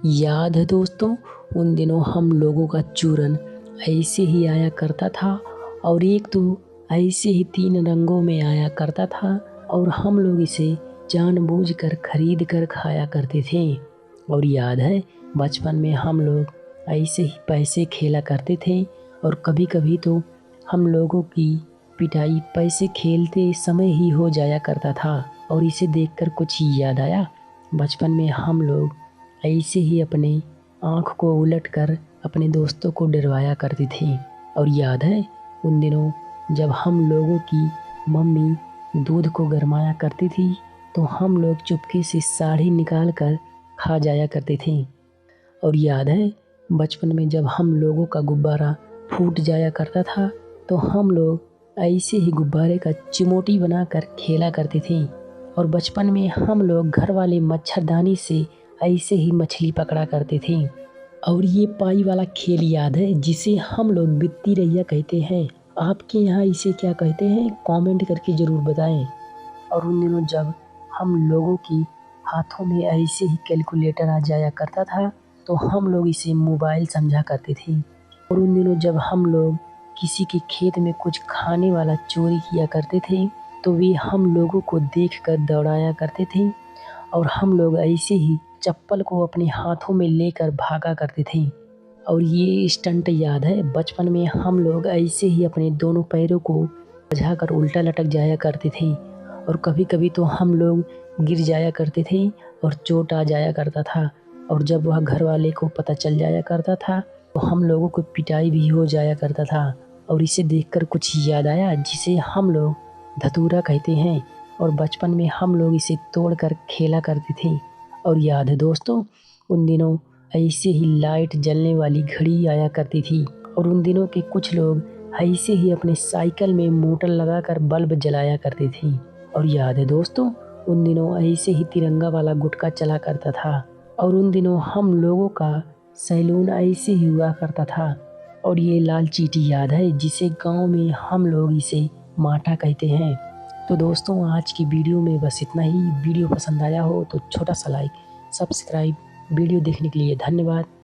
याद है दोस्तों, उन दिनों हम लोगों का चूरन ऐसे ही आया करता था और एक तो ऐसे ही 3 रंगों में आया करता था और हम लोग इसे जानबूझकर खरीद कर खाया करते थे। और याद है, बचपन में हम लोग ऐसे ही पैसे खेला करते थे और कभी-कभी तो हम लोगों की पिटाई पैसे खेलते समय ही हो जाया करता था। और इसे देखकर कुछ याद आया, बचपन में हम लोग ऐसे ही अपने आँख को उलट कर अपने दोस्तों को डरवाया करती थी। और याद है, उन दिनों जब हम लोगों की मम्मी दूध को गरमाया करती थी तो हम लोग चुपके से साड़ी निकाल कर खा जाया करते थे। और याद है, बचपन में जब हम लोगों का गुब्बारा फूट जाया करता था तो हम लोग ऐसे ही गुब्बारे का चिमोटी बनाकर खेला करते थे। और बचपन में हम लोग घर वाले मच्छरदानी से ऐसे ही मछली पकड़ा करते थे। और ये पाई वाला खेल याद है, जिसे हम लोग बित्ती रैया कहते हैं। आपके यहाँ इसे क्या कहते हैं, कमेंट करके ज़रूर बताएं। और उन दिनों जब हम लोगों की हाथों में ऐसे ही कैलकुलेटर आ जाया करता था तो हम लोग इसे मोबाइल समझा करते थे। और उन दिनों जब हम लोग किसी के खेत में कुछ खाने वाला चोरी किया करते थे तो वे हम लोगों को देखकर दौड़ाया करते थे और हम लोग ऐसे ही चप्पल को अपने हाथों में लेकर भागा करते थे। और ये स्टंट याद है, बचपन में हम लोग ऐसे ही अपने दोनों पैरों को बझाकर उल्टा लटक जाया करते थे और कभी-कभी तो हम लोग गिर जाया करते थे और चोट आ जाया करता था। और जब वह घर वाले को पता चल जाया करता था तो हम लोगों को पिटाई भी हो जाया करता था। और इसे देखकर कुछ याद आया, जिसे हम लोग धतूरा कहते हैं और बचपन में हम लोग इसे तोड़कर खेला करते थे। और याद है दोस्तों, उन दिनों ऐसे ही लाइट जलने वाली घड़ी आया करती थी और उन दिनों के कुछ लोग ऐसे ही अपने साइकिल में मोटर लगाकर बल्ब जलाया करते थे। और याद है दोस्तों, उन दिनों ऐसे ही तिरंगा वाला गुटखा चला करता था और उन दिनों हम लोगों का सैलून ऐसे ही हुआ करता था। और ये लाल चींटी याद है, जिसे गांव में हम लोग इसे माठा कहते हैं। तो दोस्तों, आज की वीडियो में बस इतना ही। वीडियो पसंद आया हो तो छोटा सा लाइक, सब्सक्राइब। वीडियो देखने के लिए धन्यवाद।